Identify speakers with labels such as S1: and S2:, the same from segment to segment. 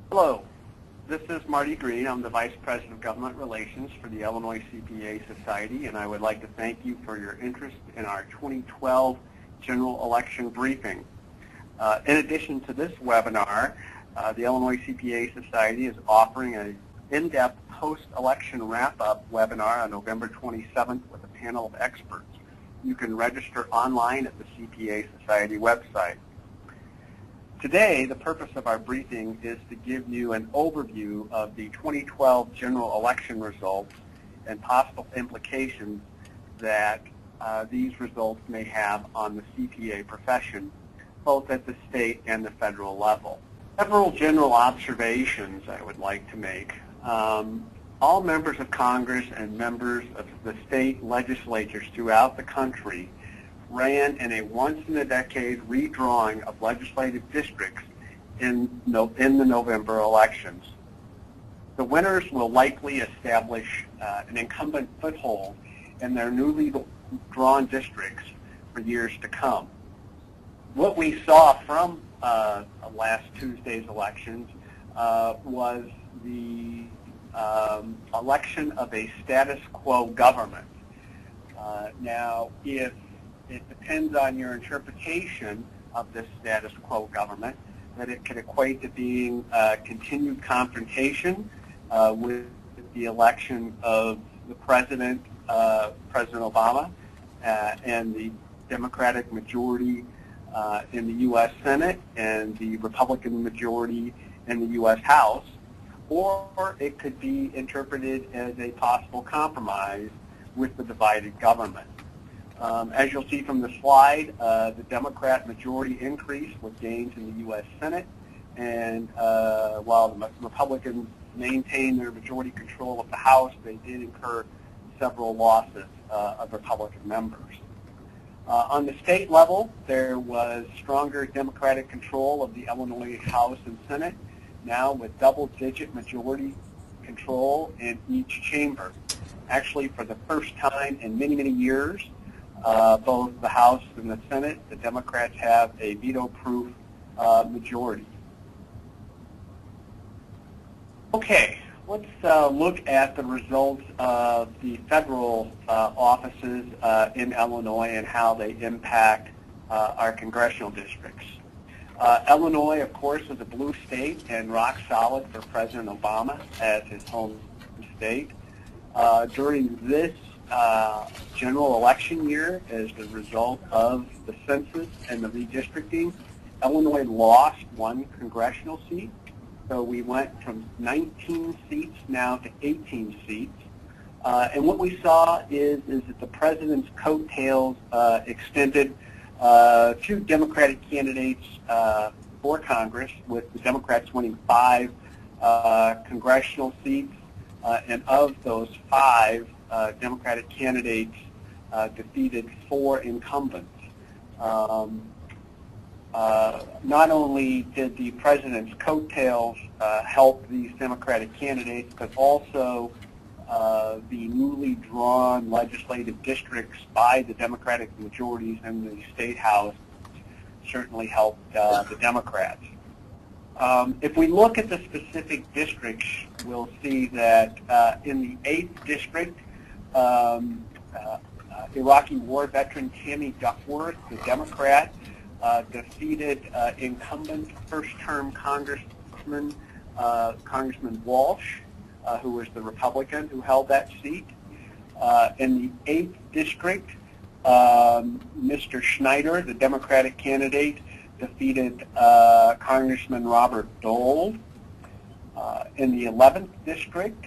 S1: Hello, this is Marty Green. I'm the Vice President of Government Relations for the Illinois CPA Society, and I would like to thank you for your interest in our 2012 general election briefing. In addition to this webinar, the Illinois CPA Society is offering an in-depth post-election wrap-up webinar on November 27th with a panel of experts. You can register online at the CPA Society website. Today, the purpose of our briefing is to give you an overview of the 2012 general election results and possible implications that these results may have on the CPA profession, both at the state and the federal level. Several general observations I would like to make. All members of Congress and members of the state legislatures throughout the country ran in a once-in-a-decade redrawing of legislative districts in the November elections. The winners will likely establish an incumbent foothold in their newly drawn districts for years to come. What we saw from last Tuesday's elections was the election of a status quo government. Now, if it depends on your interpretation of this status quo government, that it could equate to being continued confrontation with the election of the President Obama, and the Democratic majority in the U.S. Senate and the Republican majority in the U.S. House, or it could be interpreted as a possible compromise with the divided government. As you'll see from the slide, the Democrat majority increased with gains in the U.S. Senate, and while the Republicans maintained their majority control of the House, they did incur several losses of Republican members. On the state level, there was stronger Democratic control of the Illinois House and Senate, now with double-digit majority control in each chamber. Actually, for the first time in many, many years, both the House and the Senate, the Democrats have a veto-proof majority. Okay, let's look at the results of the federal offices in Illinois and how they impact our congressional districts. Illinois, of course, is a blue state and rock solid for President Obama as his home state. During this general election year, as a result of the census and the redistricting, Illinois lost one congressional seat. So we went from 19 seats now to 18 seats. And what we saw is that the president's coattails extended to Democratic candidates for Congress, with the Democrats winning 5 congressional seats. And of those 5, Democratic candidates defeated 4 incumbents. Not only did the president's coattails help these Democratic candidates, but also the newly drawn legislative districts by the Democratic majorities in the State House certainly helped the Democrats. If we look at the specific districts, we'll see that in the 8th district, Iraqi war veteran Tammy Duckworth, the Democrat, defeated incumbent first-term Congressman Walsh, who was the Republican who held that seat. In the 8th district, Mr. Schneider, the Democratic candidate, defeated Congressman Robert Dole. In the 11th district,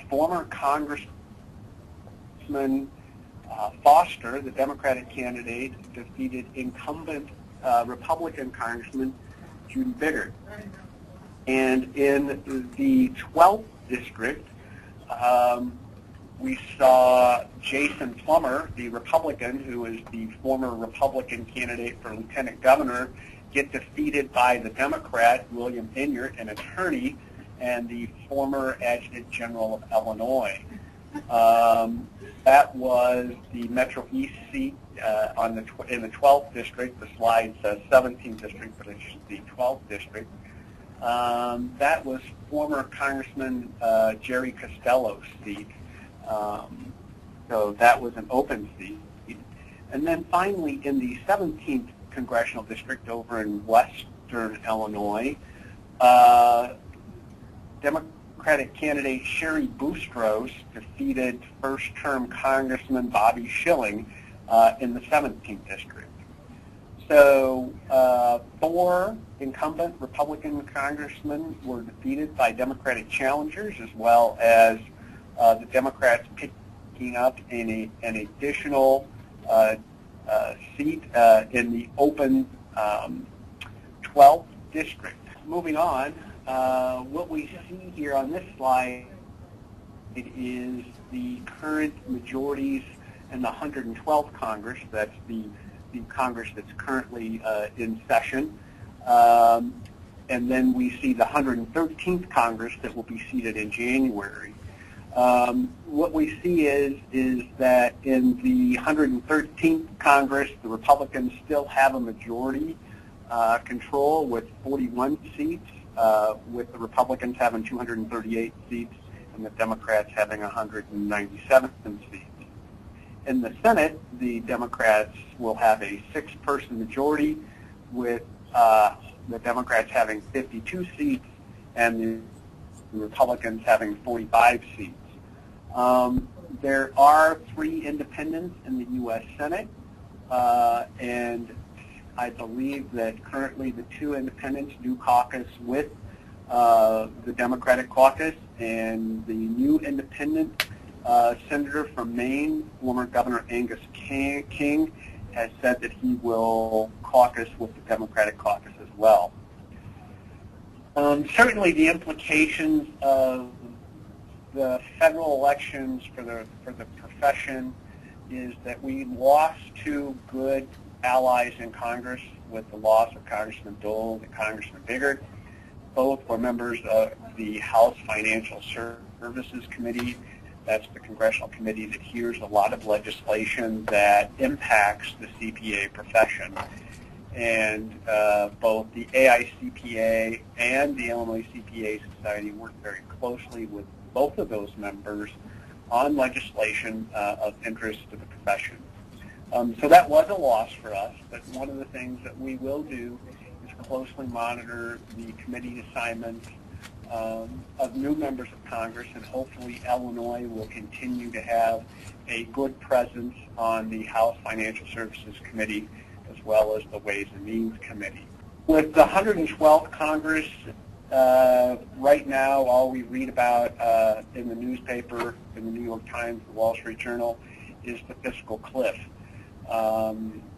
S1: former Congressman Foster, the Democratic candidate, defeated incumbent Republican Congressman Judy Biggert. And in the 12th district, we saw Jason Plummer, the Republican, who is the former Republican candidate for lieutenant governor, get defeated by the Democrat, William Enyart, an attorney and the former Adjutant General of Illinois. That was the Metro East seat in the 12th district. The slide says 17th district, but it's the 12th district. That was former Congressman Jerry Costello's seat. So that was an open seat. And then finally, in the 17th Congressional District over in western Illinois, Democratic candidate Sherry Boustros defeated first-term Congressman Bobby Schilling in the 17th District. So 4 incumbent Republican congressmen were defeated by Democratic challengers, as well as the Democrats picking up an additional seat in the open 12th district. Moving on, what we see here on this slide is the current majorities in the 112th Congress. That's the Congress that's currently in session. And then we see the 113th Congress that will be seated in January. What we see is that in the 113th Congress, the Republicans still have a majority control with 41 seats, with the Republicans having 238 seats and the Democrats having 197 seats. In the Senate, the Democrats will have a 6-person majority with the Democrats having 52 seats and the Republicans having 45 seats. There are 3 independents in the U.S. Senate, and I believe that currently the 2 independents do caucus with the Democratic caucus, and the new independent senator from Maine, former Governor Angus King, has said that he will caucus with the Democratic caucus as well. Certainly the implications of the federal elections for the profession is that we lost 2 good allies in Congress with the loss of Congressman Dole and Congressman Biggert. Both were members of the House Financial Services Committee. That's the congressional committee that hears a lot of legislation that impacts the CPA profession. And both the AICPA and the Illinois CPA Society work very closely with both of those members on legislation of interest to the profession. So that was a loss for us, but one of the things that we will do is closely monitor the committee assignments of new members of Congress, and hopefully Illinois will continue to have a good presence on the House Financial Services Committee as well as the Ways and Means Committee. With the 112th Congress, right now all we read about in the newspaper, in the New York Times, the Wall Street Journal, is the fiscal cliff.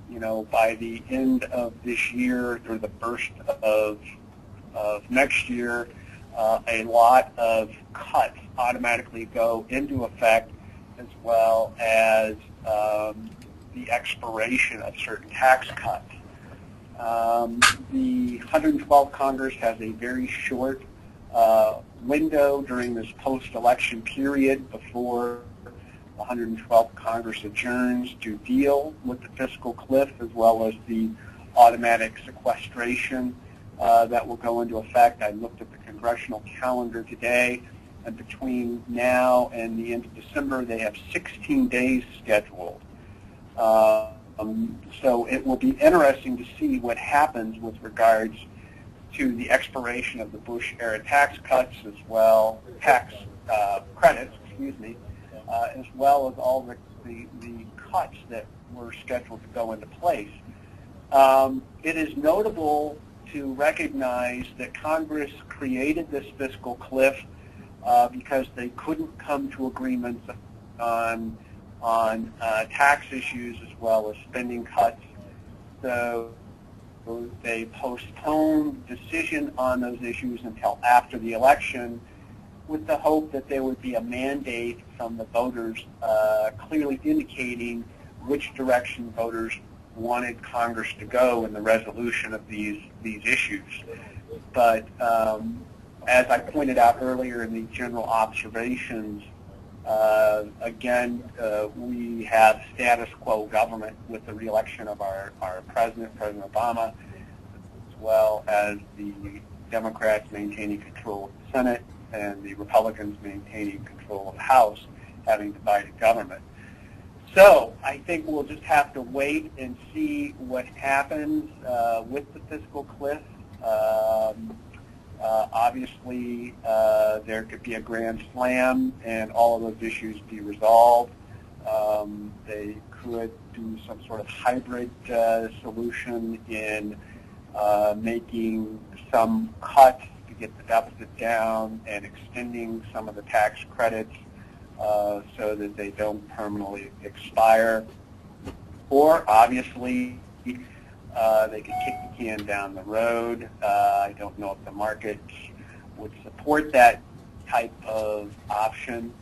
S1: You know, by the end of this year or the first of next year, a lot of cuts automatically go into effect, as well as the expiration of certain tax cuts. The 112th Congress has a very short window during this post-election period before the 112th Congress adjourns to deal with the fiscal cliff, as well as the automatic sequestration that will go into effect. I looked at the congressional calendar today, and between now and the end of December, they have 16 days scheduled. So it will be interesting to see what happens with regards to the expiration of the Bush-era tax cuts, as well, tax credits, excuse me, as well as all the cuts that were scheduled to go into place. It is notable to recognize that Congress created this fiscal cliff because they couldn't come to agreements on tax issues as well as spending cuts. So they postponed decision on those issues until after the election, with the hope that there would be a mandate from the voters clearly indicating which direction voters wanted Congress to go in the resolution of these issues. But as I pointed out earlier in the general observations, again, we have status quo government with the reelection of our president, President Obama, as well as the Democrats maintaining control of the Senate and the Republicans maintaining control of the House, having divided government. So I think we'll just have to wait and see what happens with the fiscal cliff. Obviously, there could be a grand slam and all of those issues be resolved. They could do some sort of hybrid solution in making some cuts to get the deficit down and extending some of the tax credits so that they don't permanently expire. Or, obviously, they could kick the can down the road. I don't know if the market would support that type of option.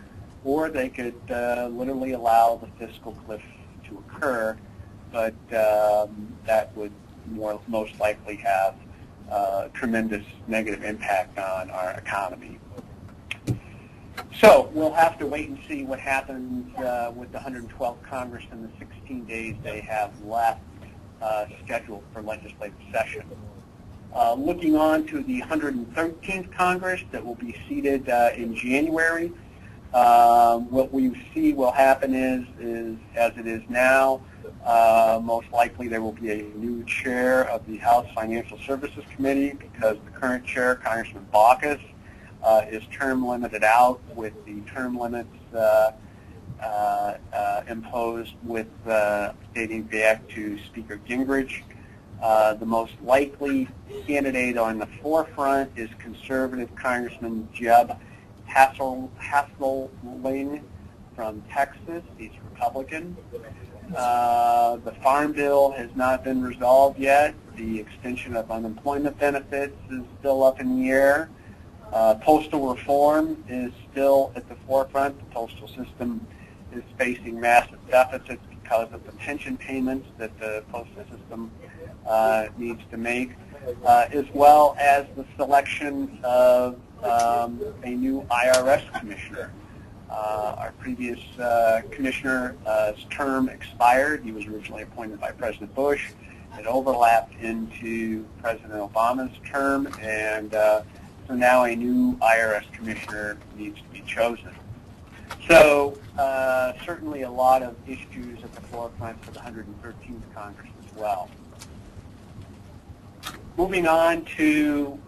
S1: Or they could literally allow the fiscal cliff to occur, but that would most likely have tremendous negative impact on our economy. So we'll have to wait and see what happens with the 112th Congress and the 16 days they have left scheduled for legislative session. Looking on to the 113th Congress that will be seated in January, what we see will happen is as it is now, most likely there will be a new chair of the House Financial Services Committee because the current chair, Congressman Baucus, is term limited out with the term limits imposed with dating back to Speaker Gingrich. The most likely candidate on the forefront is conservative Congressman Jeb Hasselling from Texas. He's Republican. The Farm Bill has not been resolved yet. The extension of unemployment benefits is still up in the air. Postal reform is still at the forefront. The postal system is facing massive deficits because of the pension payments that the postal system needs to make, as well as the selection of a new IRS commissioner. Our previous commissioner's term expired. He was originally appointed by President Bush. It overlapped into President Obama's term, and so now a new IRS commissioner needs to be chosen. So certainly a lot of issues at the forefront for the 113th Congress as well. Moving on to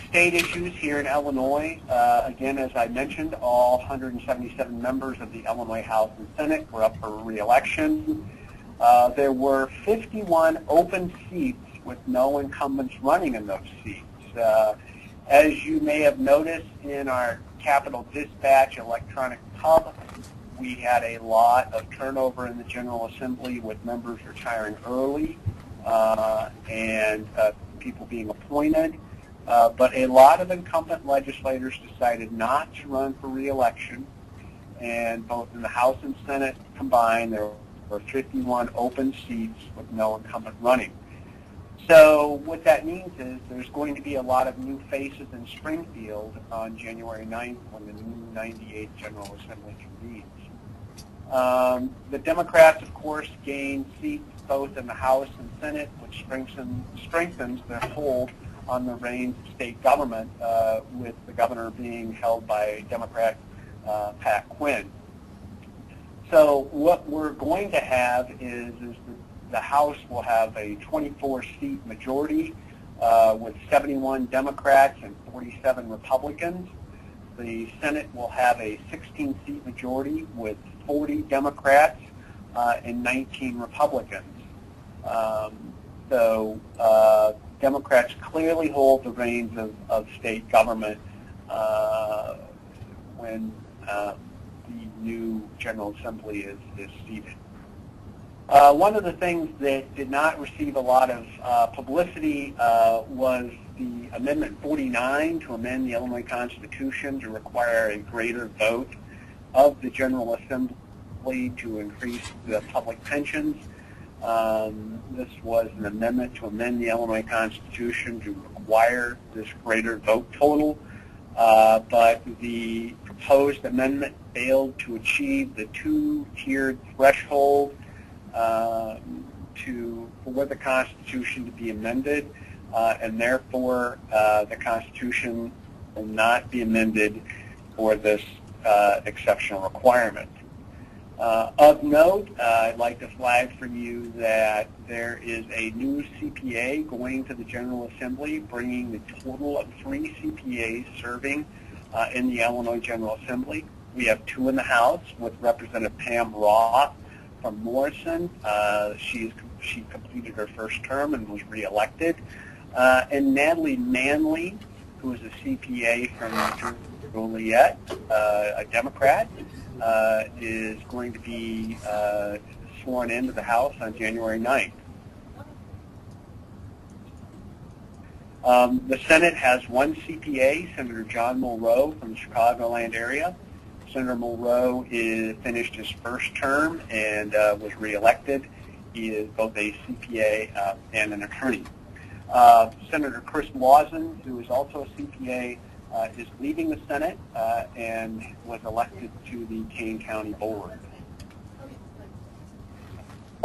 S1: state issues here in Illinois. Again, as I mentioned, all 177 members of the Illinois House and Senate were up for re-election. There were 51 open seats with no incumbents running in those seats. As you may have noticed in our Capitol Dispatch electronic hub, we had a lot of turnover in the General Assembly with members retiring early and people being appointed. But a lot of incumbent legislators decided not to run for re-election, and both in the House and Senate combined, there were 51 open seats with no incumbent running. So what that means is there's going to be a lot of new faces in Springfield on January 9th when the new 98th General Assembly convenes. The Democrats, of course, gained seats both in the House and Senate, which strengthens their hold on the reins of state government, with the governor being held by Democrat Pat Quinn. So what we're going to have is the House will have a 24-seat majority with 71 Democrats and 47 Republicans. The Senate will have a 16-seat majority with 40 Democrats and 19 Republicans. So Democrats clearly hold the reins of state government when the new General Assembly is seated. One of the things that did not receive a lot of publicity was the Amendment 49 to amend the Illinois Constitution to require a greater vote of the General Assembly to increase the public pensions. This was an amendment to amend the Illinois Constitution to require this greater vote total, but the proposed amendment failed to achieve the two-tiered threshold for the Constitution to be amended. and therefore the Constitution will not be amended for this exceptional requirement. Of note, I'd like to flag for you that there is a new CPA going to the General Assembly, bringing the total of 3 CPAs serving in the Illinois General Assembly. We have 2 in the House with Representative Pam Roth from Morrison. She completed her first term and was reelected. And Natalie Manley, who is a CPA from Joliet, a Democrat, is going to be sworn into the House on January 9th. The Senate has 1 CPA, Senator John Mulrow from the Chicagoland area. Senator Mulrow finished his first term and was reelected. He is both a CPA and an attorney. Senator Chris Lawson, who is also a CPA, is leaving the Senate and was elected to the Kane County Board.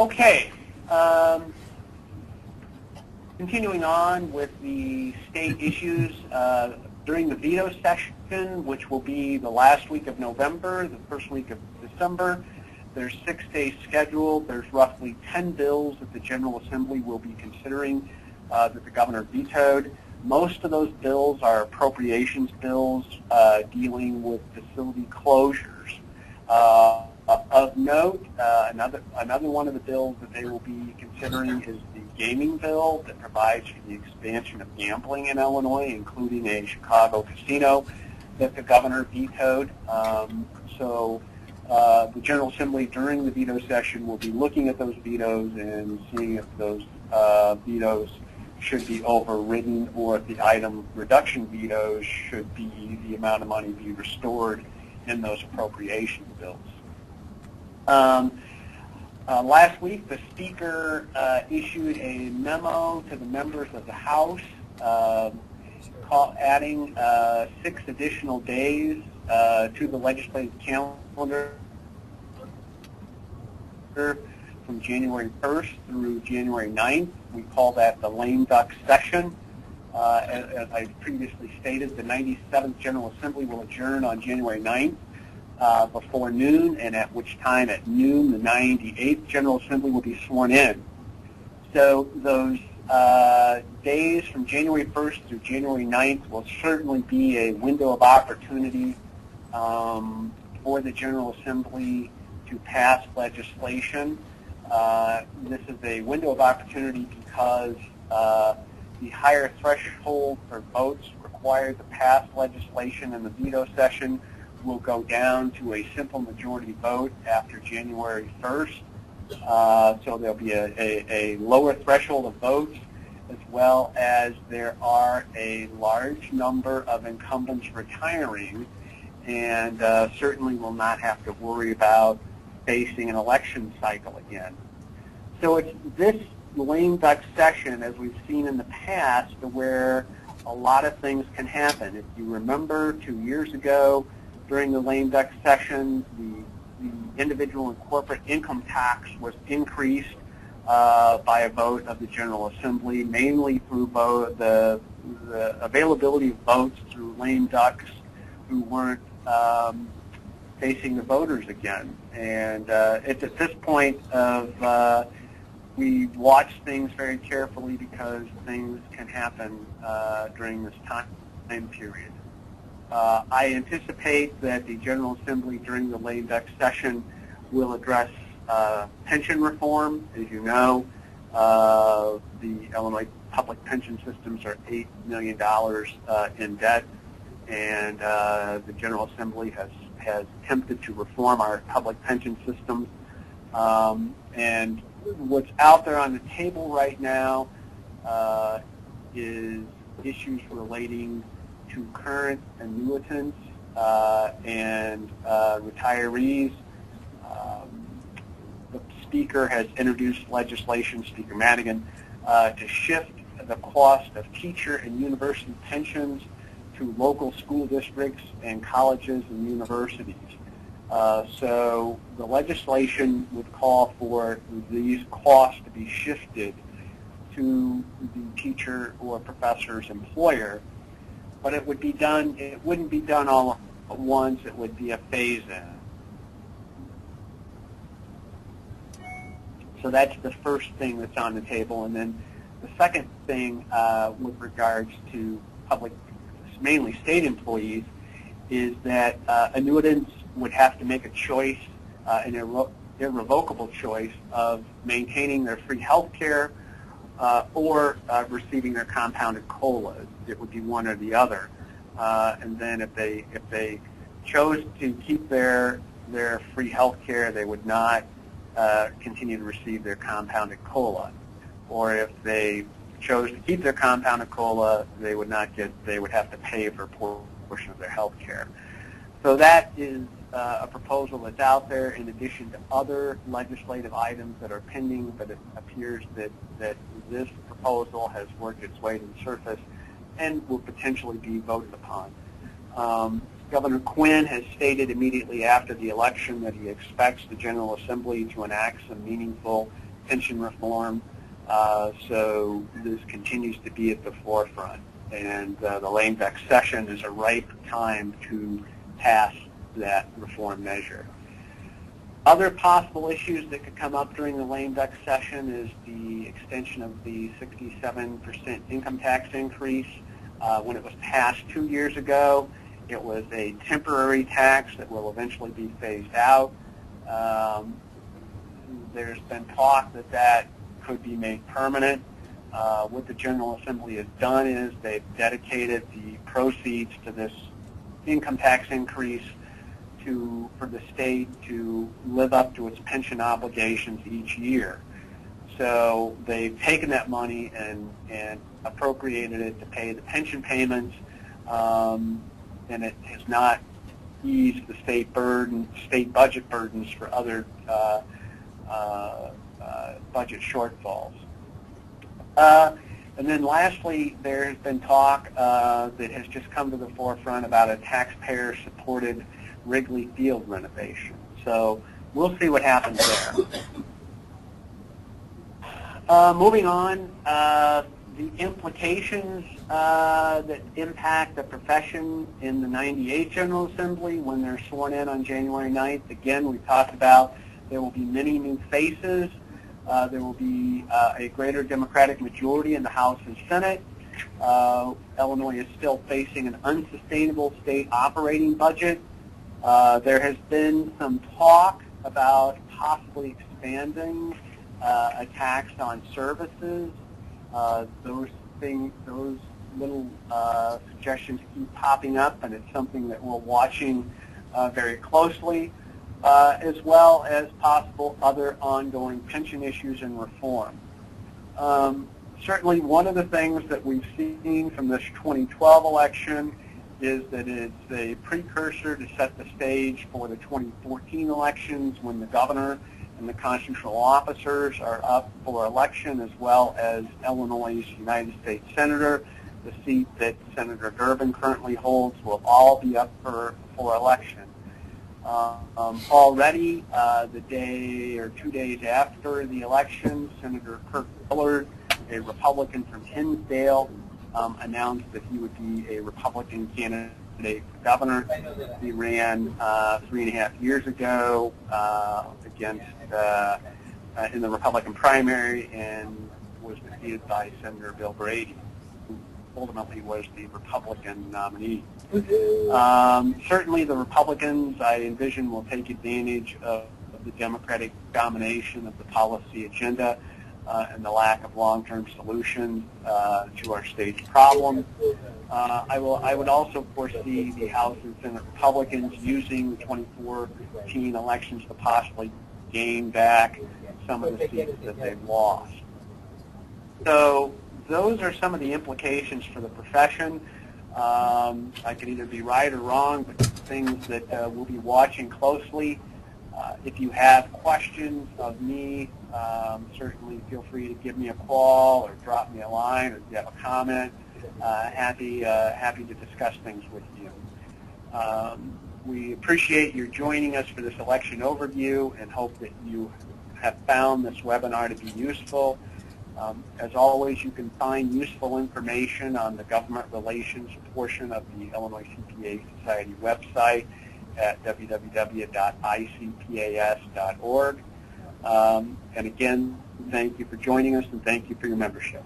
S1: Okay. Continuing on with the state issues, during the veto session, which will be the last week of November, the first week of December, there's 6 days scheduled. There's roughly 10 bills that the General Assembly will be considering that the governor vetoed. Most of those bills are appropriations bills dealing with facility closures. Of note, another one of the bills that they will be considering is the gaming bill that provides for the expansion of gambling in Illinois, including a Chicago casino that the governor vetoed. So the General Assembly during the veto session will be looking at those vetoes and seeing if those vetoes should be overridden or if the item reduction vetoes should be the amount of money be restored in those appropriation bills. Last week, the Speaker issued a memo to the members of the House adding 6 additional days to the legislative calendar from January 1st through January 9th. We call that the lame duck session. As I previously stated, the 97th General Assembly will adjourn on January 9th before noon, and at which time at noon the 98th General Assembly will be sworn in. So those days from January 1st through January 9th will certainly be a window of opportunity for the General Assembly to pass legislation. This is a window of opportunity because the higher threshold for votes required to pass legislation in the veto session will go down to a simple majority vote after January 1st. So there'll be a lower threshold of votes, as well as there are a large number of incumbents retiring, and certainly will not have to worry about facing an election cycle again. So it's this lame duck session, as we've seen in the past, where a lot of things can happen. If you remember 2 years ago, during the lame duck session, the individual and corporate income tax was increased by a vote of the General Assembly, mainly through the availability of votes through lame ducks who weren't facing the voters again. And it's at this point of we watch things very carefully because things can happen during this time period. I anticipate that the General Assembly during the lame duck session will address pension reform. As you know, the Illinois public pension systems are $8 million in debt, and the General Assembly has attempted to reform our public pension systems. And what's out there on the table right now is issues relating to current annuitants and retirees. The Speaker has introduced legislation, Speaker Madigan, to shift the cost of teacher and university pensions to local school districts and colleges and universities. So the legislation would call for these costs to be shifted to the teacher or professor's employer, but it would be done. It wouldn't be done all at once. It would be a phase-in. So that's the first thing that's on the table, and then the second thing with regards to public, mainly state employees, is that annuitants would have to make a choice, an irrevocable choice of maintaining their free health care or receiving their compounded COLAs. It would be one or the other. And then if they chose to keep their free health care, they would not continue to receive their compounded COLA. Or if they chose to keep their compounded COLA, they would not get. They would have to pay for a portion of their health care. So that is a proposal that's out there in addition to other legislative items that are pending, but it appears that this proposal has worked its way to the surface and will potentially be voted upon. Governor Quinn has stated immediately after the election that he expects the General Assembly to enact some meaningful pension reform, so this continues to be at the forefront. And the lame duck session is a ripe time to pass that reform measure. Other possible issues that could come up during the lame duck session is the extension of the 67% income tax increase. When it was passed 2 years ago, it was a temporary tax that will eventually be phased out. There's been talk that that could be made permanent. What the General Assembly has done is they've dedicated the proceeds to this income tax increase for the state to live up to its pension obligations each year. So they've taken that money and appropriated it to pay the pension payments, and it has not eased the state budget burdens for other budget shortfalls. And then lastly, there has been talk that has just come to the forefront about a taxpayer-supported Wrigley Field renovation. So we'll see what happens there. Moving on, the implications that impact the profession in the 98 General Assembly when they're sworn in on January 9th. Again, we talked about there will be many new faces. There will be a greater Democratic majority in the House and Senate. Illinois is still facing an unsustainable state operating budget. There has been some talk about possibly expanding a tax on services. Those little suggestions keep popping up, and it's something that we're watching very closely, as well as possible other ongoing pension issues and reform. Certainly one of the things that we've seen from this 2012 election is that it's a precursor to set the stage for the 2014 elections when the governor and the constitutional officers are up for election, as well as Illinois' United States Senator. The seat that Senator Durbin currently holds will all be up for election. Already, the day or 2 days after the election, Senator Kirk Willard, a Republican from Hinsdale, announced that he would be a Republican candidate for governor. He ran 3.5 years ago against in the Republican primary and was defeated by Senator Bill Brady, who ultimately was the Republican nominee. Certainly the Republicans, I envision, will take advantage of the Democratic domination of the policy agenda and the lack of long-term solutions to our state's problems. I would also foresee the House and Senate Republicans using the 2014 elections to possibly gain back some of the seats that they've lost. So those are some of the implications for the profession. I could either be right or wrong, but things that we'll be watching closely. If you have questions of me, certainly feel free to give me a call or drop me a line, or if you have a comment, happy to discuss things with you. We appreciate your joining us for this election overview and hope that you have found this webinar to be useful. As always, you can find useful information on the government relations portion of the Illinois CPA Society website at www.icpas.org. And again, thank you for joining us and thank you for your membership.